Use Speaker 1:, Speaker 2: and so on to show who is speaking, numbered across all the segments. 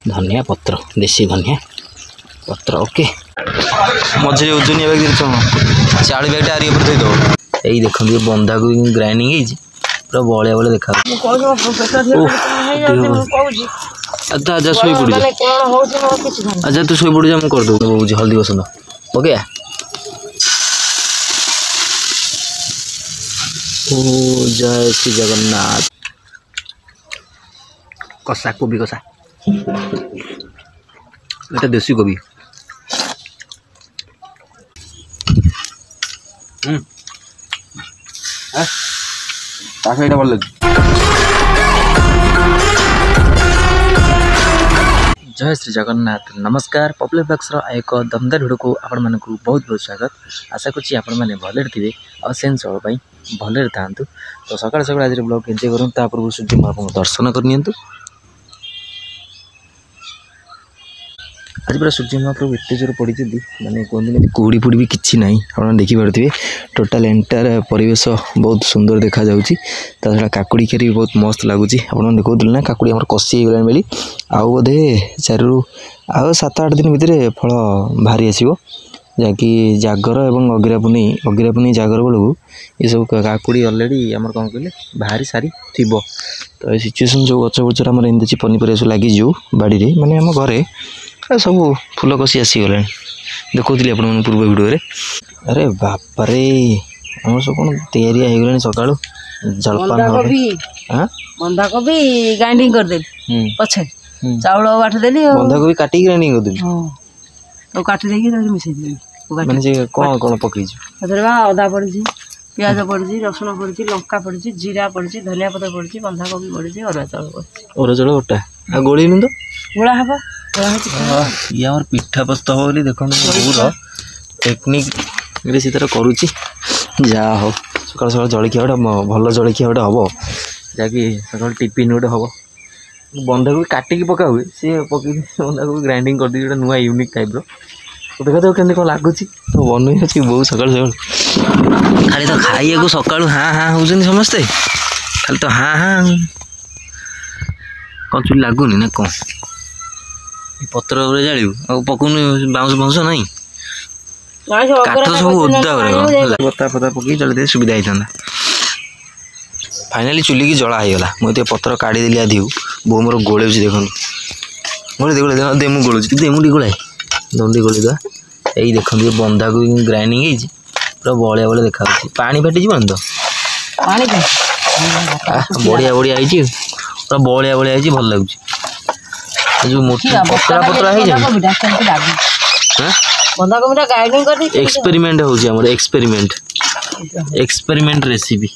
Speaker 1: धनिया पत्र देसी धनिया पत्र ओके मझे ओजनिया बैग चाली बैगटा आरी ऊपर थोड़ी यही देखो बंधा को ग्राइंडिंग है पूरा बलिया बलिया देखा अच्छा शोई पड़ जा अच्छा तू शोई पड़ जा मुझे करदे बुझे हल्दी बसंत ओके ओ जय श्री जगन्नाथ कसा कोबी कसा এটা देसी कोबी ताकि এটা ভালো লাগে जय श्री जगन्नाथ नमस्कार पॉपुलर ब्लॉग्स एक दमदार भिडियो को आपण मानक बहुत बहुत स्वागत आशा करुँच आपण मैंने भले थे और सेन सब भले था तो सकाल सकाल आज ब्लॉग एंजॉय करूँ तापूर्व सूर्य महाप्रभु दर्शन करनी आज पूरा सूर्य महाप्रभु एत जोर पड़ी मैंने कहते कुड़ी फुड़ी भी किसी ना आप देखिपे टोटाल एंटायर परिवेश बहुत सुंदर देखा जाऊँगी छड़ा काकुड़ी खेरी भी बहुत मस्त लगुच आप देखते ना काकुड़ी आम कषि होगा बेली आउ बोधे 4 ରୁ 7-8 दिन भितर फल बाहरी आसो जहाँकि जागर और अगिरा पुनी जागर बेलू ये सब काकुड़ी अलरेडी आम कौन कहले बाहरी सारी थी तो ये सिचुएसन जो गच बुचर आम एमती पनीपरिया सब लगी बाड़ी माने आम घरे सब फूल कषि आसीगला देखुली आप पूर्व भिडियो अरे बापरे आम सब कौन तैयारी होगा सका जलपान
Speaker 2: बंधाकोबी ग्राइंडिंग करदेली पछे चाउल बाट देली
Speaker 1: बंधाकोबी काटी ग्राइंडिंग करदेली
Speaker 2: तो काटी देकी मिसई देली
Speaker 1: माने जे कोन कोन पकई छी
Speaker 2: अदा पड़ी प्याज पड़ी रसुण पड़ी लंका पड़ी जीरा पड़ी धनिया पत्र पड़ी बंधाकोबी पड़ी अरुआ चाउल
Speaker 1: पड़ी अरुआ चाउल गोटा आ गोली न तो
Speaker 2: गोला हबा
Speaker 1: ये आम पिठा प्रस्तुत हम बोली देखो बोर टेक्निक से करुच्ची जहाँ हो सकाल सकाल जलखिया गोटे भल जलखिया गोटे हम जहाँकि सकाल टिफिन गोटे हम बंधाकोबी काटिकी पका हुए सी पकई बंधाकोबी ग्राइंडिंग कर दी नुआ यूनिक टाइप तो देखा जाओ केमती कौन लगुच तो बनई अच्छी बहुत सकाल सकाल खाली तो खाइए सका हाँ हाँ होती समस्ते खाली तो हाँ हाँ कौन चुली लगुनि ना कौन पत्र जालू पकौन बाउंस बाउंस ना काठ सब ओदा बता पता पकई जल्दी सुविधा होता फाइनाली चुली की जला होगा मुझे पत्र काढ़ी देली आधी बो मोर गोले देख गोले दे दे मुझे गोलुची दे मुझे गोलाए दंडी गोली दे यही देख बंधा को ग्राइंडिंग हो पूरा बलिया बलिया देखा पानी फाटी जीवन तो बढ़िया बढ़िया आई पूरा बलिया बलिया आई भल लगुच जो मोटी पतला पतला है एक्सपेरिमेंट होची हमर एक्सपेरिमेंट रेसिपी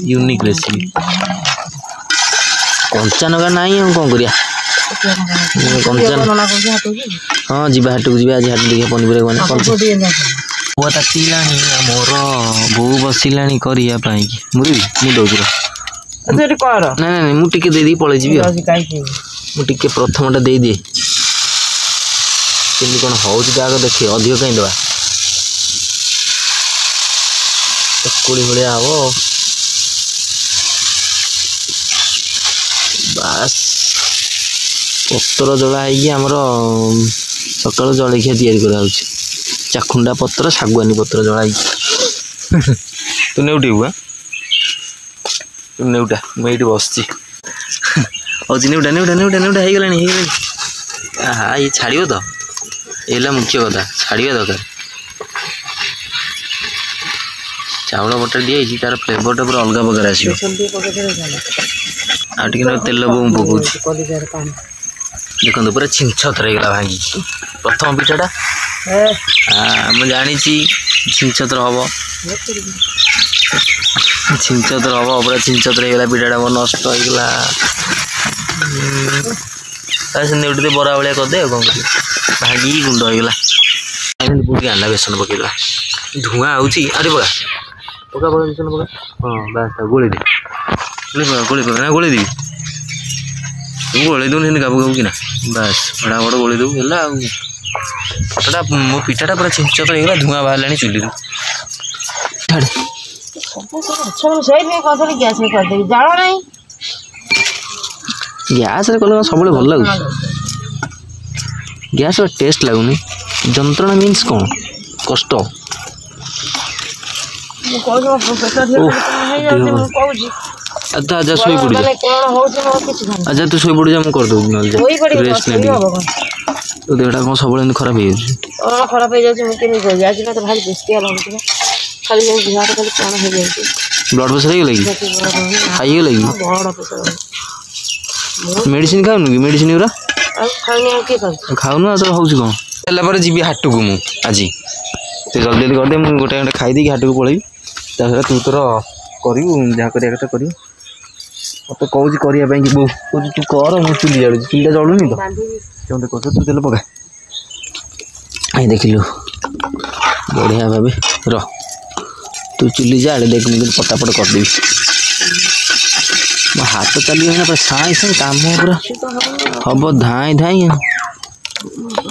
Speaker 1: यूनिक रेसिपी कंचा नगा नहीं हम कौन करिया कंचा हाँ जीवा हाट को जीवा आज हाट देखिए पनीपरिया माने बुआ तातिलानी मोर बो बसिलानी करिया पाई की मुरी मु दउछ ना ना मु टिके दे दी पळे जीबी मुझे प्रथमटा दे दिए केमती कौन हो देखिए अधिक कहीं दवा चकुड़ी भाया हम बास पत्र जला होमर सका जलखिया या चाखुंडा पत्र शागुआनी पत्र जला तू नेउटी हुआ तू नेउटा मुझे बसची और नेउटा नेउटा नेउटा नेउटा हो गला हाँ ये छाड़ तो ये मुख्य कथा छाड़ा दरकार चाउल बटर दी तार फ्लेवरटा पूरा अलग प्रकार आसो तेल बो पकाऊ देखो पूरा छिंछतर होगा भांगी प्रथम पिठाटा मुझे जानी छिंछतर हम छिंछतर हम पूरा छिंछतर होगा पिठाटा मोर नष्ट होगा नेउटी बरा भाया करदे कौन कर भागी गुंड होगा बुढ़ी आना बेसन पकईदा धुआं आउची अरे पका पका पका बेसन पका हाँ बास गोली दे गोली पका ना गोली देवी तू गोली दूनी गाबू गाबू कि ना बास फटाफट गोली दू है पटाटा मो पिठाटा पूरा छिंचतर होगा धुआं बाहर चुली गैस रे कले सब भल लगे गैस टेस्ट लगुनि जंत्रणा मीन्स कौन कष्ट अच्छा अच्छा शोई पड़ जा अच्छा तू शोई पड़ जा कर दूँ रेस्ट नहीं तो देहटा कौन सब खराब हो
Speaker 2: खराब हो जाए आज मत भाई बेस्तिया लगुला खाली देहटा खाली कौन हो जाए
Speaker 1: ब्लड प्रेशर हो लगी हाई लगी मेडिसिन खाऊनु कि मेडिसिन गुरा खाऊनु तो हूँ कौन है जी हाट को मुझे आज तो जल्दी जल्दी करदे मुझे गोटे गोटे खाईदी हाट को पलैबी तार तू तोर कर जहाँ कर कर मत कौच करने की बो तू कर मुझे चुली जाऊँ चुलीटा जलुनी तो मत कह तू तेल पका आई देखिलु बढ़िया भावे र तू चुली जाड़े देख मुझे पटापट करदेवी मो हाथ चलिए पूरा साई साई काम पूरा हम धाई धाई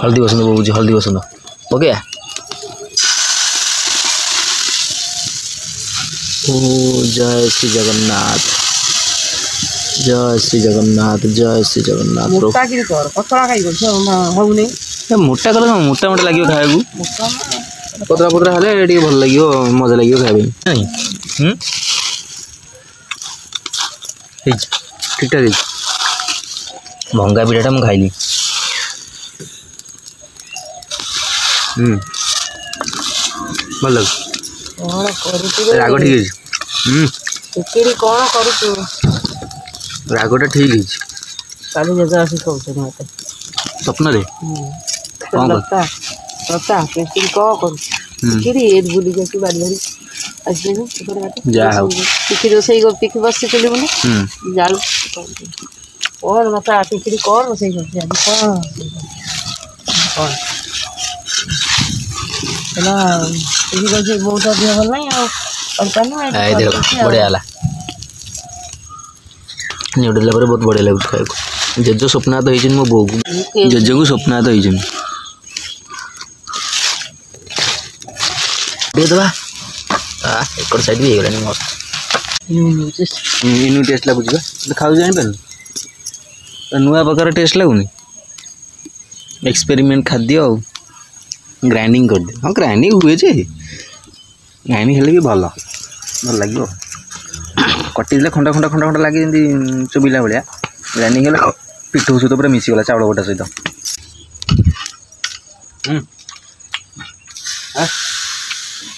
Speaker 1: हल्दी बसंत बोझे हल्दी बसंत पके ओ जय श्री जगन्नाथ जय श्री जगन्नाथ जय श्री जगन्नाथ
Speaker 2: मोटा
Speaker 1: कल मोटा मोटा लगे खाया पतरा पतरा हेल्ले भल लगे मजा लगे खाया ठीक ठाक भंगा पिठाटा मुझे खाइली भल राग ठीक है
Speaker 2: कौन करू
Speaker 1: रागटा ठीक है
Speaker 2: काली जगह आसी कहते मत
Speaker 1: स्वप्न रे
Speaker 2: लता लता पेस्टिंग कौन करू किरी एड बुली जाती बारी बारी आजले न
Speaker 1: जा हो
Speaker 2: पिकी रोसई गो पिकी बस चली बने जालू कौन लता पिकी कौन रोसई करती आज कौन ना पिकी गो बहुत देह भल नहीं और पानी
Speaker 1: आई देखो बढ़िया वाला न्यूडल पर बहुत बढ़िया लगे खाया जेज स्वप्नाथ होती मो बो को जेज को स्वप्नाथ होती देवा एक साइड भी होगा मस्त इनू टेस्ट लगुच खाऊ जान नुआ प्रकार टेस्ट लगुनि एक्सपेरिमेंट खाद्य ग्राइंडिंग कर दे हाँ ग्राइंडिंग हुए जे ग्राइंडिंग हेल्ले भी भल भल लगे कटी खंडा खंडा खंडा खंडा लगे जमी चुबिला भाया ग्राइंडिंग है पिठू सहित पूरा मिसीगला चाउल गोटा सहित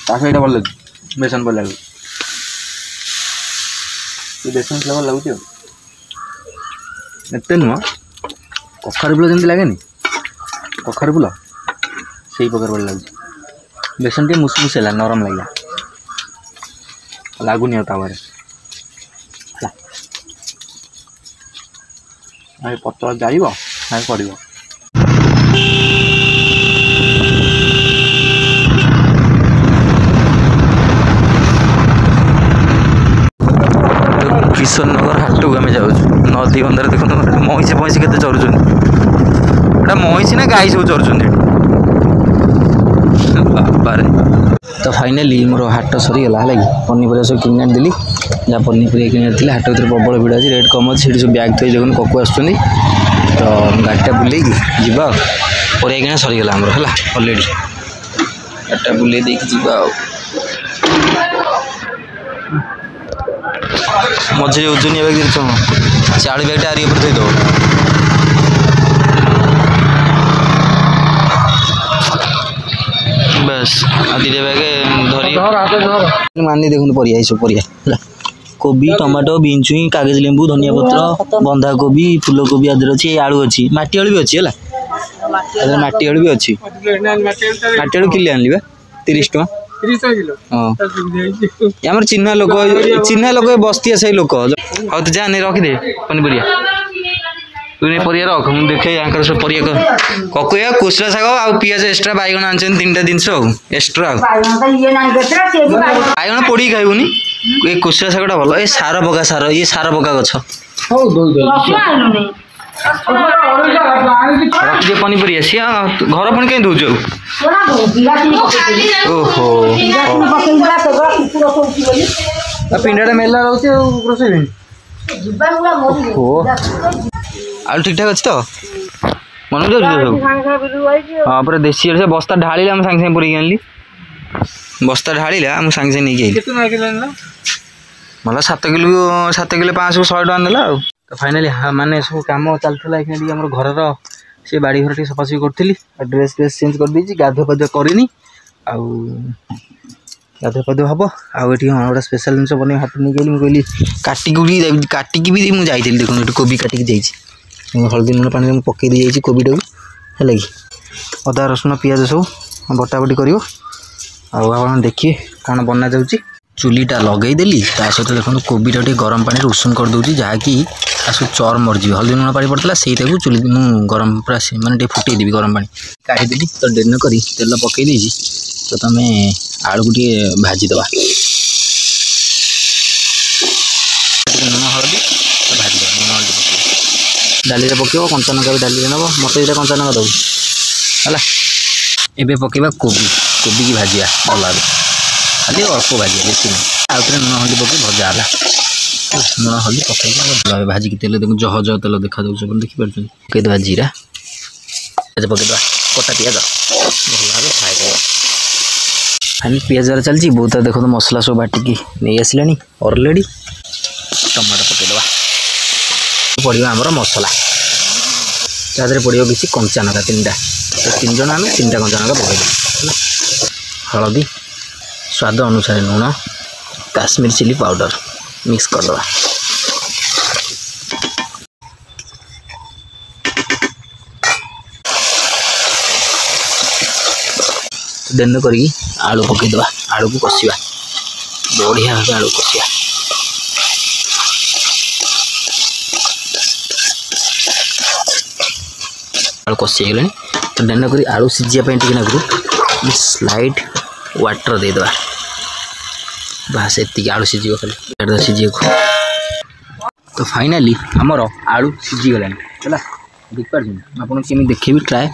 Speaker 1: भल लगे बेसन भल लगे बेसन फ्लेवर लगुच एत नुह कखार फूल जमी लगे कखार फूल से प्रकार भल लगे बेसन टे मुसमुस है नरम लगे लगुनि तावे पतला जाइब ना पड़ किशन नगर हाट को आम जाऊँ नदी बंधार देखो महिषी महिषी के चरुचन महिषी ना गाई सब चरुचन बाबारे तो फाइनाली मोर हाट सरीगला है कि पनीपरिया सब किन आनी जहाँ पनीपरिया किन हाट भर प्रबल भिड़ अच्छी रेट कम अच्छी से ब्याग थी देखो ककु आस तो गाड़ीटा बुले जा परिया किना सरीगला आमर है अलरेडी गाड़ीटा बुले जा मझे ओजनिया बैग देखो चाड़ी बैगटा आरी थी दो बस आदि बैग धरी मानी देखो परिया सब परिया कोबी टमाटो बीन छुई कागज लेंबू धनिया पत्र बंधा कोबी फूल कोबी आदि अच्छी आलू अच्छी माटी आलू भी अच्छी है माटी आलू भी अच्छी माटी आलू किले आनली 30 टका 30 किलो हाँ आम चिन्ह लोक बस्ती से लोक हाँ तो जाने रखिदे पनीपरिया तू नहीं परिया रख मुझे देखे यहाँ सब परिया ककुआ कुसला शाग आ पिज एक्सट्रा बैगण आन 3टा जिनस एक्सट्रा बैगण पोड़ी खाइबुनि ये कुसला शागटा भल ये सार पका सार ये सार पका गछ रखिदे पनीपरिया सी घर पुणी कहीं दौज ओहो पिंडाटा मेला रोसे आलू ठीक ठाक अच्छी तो मन जाऊँ सब हाँ पूरा देसी से बस्ता ढाला मुझे सागे पूरी आनली बस्ता ढाला मुझे सागे नहीं आई मतलब 7 किलो 500 100 टका ना तो फाइनाली माने सब कम चलता आम घर से बाड़ी घर सफासफी करी ड्रेस फ्रेस चेंज कर देती गाधुआ पाधुआ करनी गाधुआ पाधुआ हम आठ हाँ गोटे स्पेशल जिन बन हाथ नहीं गली मुझे कहली काटिकी भी मुझे देखो कोबी काटिकी जाइए हल्दी लुण पानी में पकई दी जाइए कोबी टाक है कि अदा रसुण पियाज सब बटाबटी कर देखिए कौन बना जाऊँगी चुलीटा लगेदेली सहित देखो कोबी टे गरम पानी उषुम कर दूसरी जहाँकि सब चर मरजी हल्दी लुण पानी पड़ता से चुली मुझे गरम पूरा मानते फुटेदेवी गरम पानी काढ़ीदेली तो डेन कर तेल पकई देजी तो तुम आलू को भाजीद लुण हल्दी भाजीद लुण हल्दी पकड़ डाली पकड़ कंचा लंका भी डाली नब मत ये कंचा लंका दब है एबे पकड़ा कोबी कोबी की भाजिया भल खाली अल्प भाजिया बेसी नहीं आउ थे लुण हल्दी पकड़ भजा है लुण हल्दी पकड़ भाजिक तेल देखो जह जह तेल देखा देखिए पकईदे जीरा पियाज पकईदे कटा पियाज भल फ्राए कर फाइनल पियाज चलती बहुत देखो तो मसला सब बाटिकी नहीं आसला ऑलरेडी टमाटो पकईदे पड़ा आमर मसला तादे पड़ो किसी कंचा लंका 3टा तो 3 जन आम 3टा कंचा लंका पकईदे हलदी स्वाद अनुसार लुण काश्मीर चिली पाउडर मिक्स करदे देन कर आलू पकईदे आलू को कषा बढ़िया भाव आलू कषा आलू कषि गले तो डेन कर आलू सीझापी स्लाइड वाटर देदेबा बास एति आलू सीझ खाली सीझे तो फाइनाली आमर आलू सीझीगला है देखिपार आपको केमी देखेबी ट्राए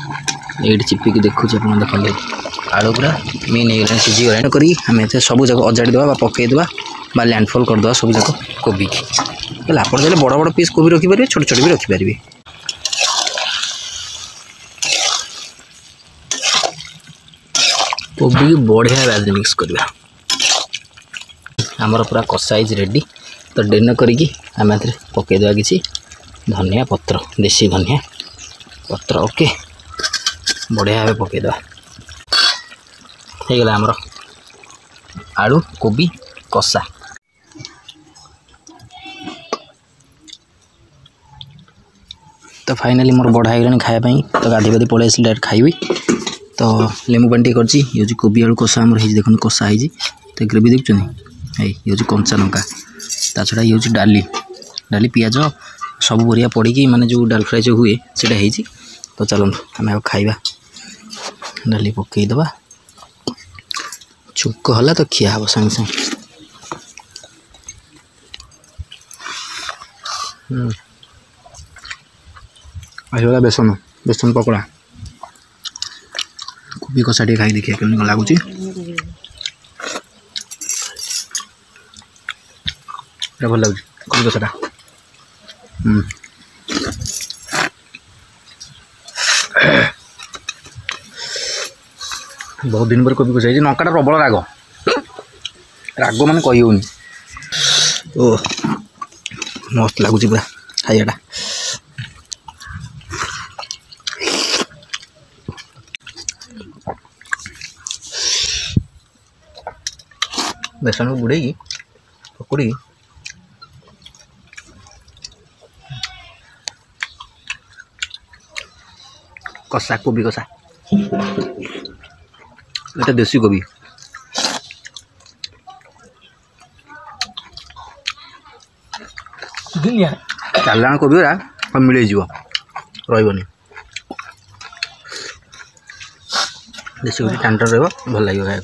Speaker 1: ये चिपिकी देखुचे आप देखते आलू पूरा मेन हो सीझीगला करी आम सब जाक अजाड़ीदे पकईदे लैंडफॉल करदे सब जाक कोबी की आप बड़ बड़ पीस कोबी रखिपारे छोट छोट भी रखिपारे कोबी की बढ़िया भाज मिक्स करवा आमर पूरा कषाइज रेडी तो डेन करी आम पकईदे किसी धनिया पत्र देसी धनिया पत्र ओके बढ़िया भाव पकईदे हो गला आमर आलू कोबी कषा तो फाइनाली मोर बढ़ा हो खायापी तो गाधी बाधी पलि आस डायरेक्ट खाइबी तो लेमु पानी करची ये कोबी आलू कषा आमर देखो कषा है तो ग्रेवी देखुं ये कंचा लंका ता छड़ा ये डाली डाली पियाज सब बरिया पड़ी माने जो डाल फ्राए जो हुए से तो चलते आम खाइबा डाली पकईदे छुक हला तो खिया हम संगे संगे आसगला बेसन बेसन पकड़ा कोबी कषा टे खाई देखिए केमती लगुच भल लगुच कोबी कषाटा बहुत दिन पर कोबी कषा लंकाटा प्रबल राग राग मान कही होनी ओ मस्त लगुच पूरा खाइबाटा बेसन को बुड़े पकड़ी कषा कोबी कषा ये देसी कोबी चालाण कोबी मिल रही देसी कोबी टाण रहा भल लगे खाया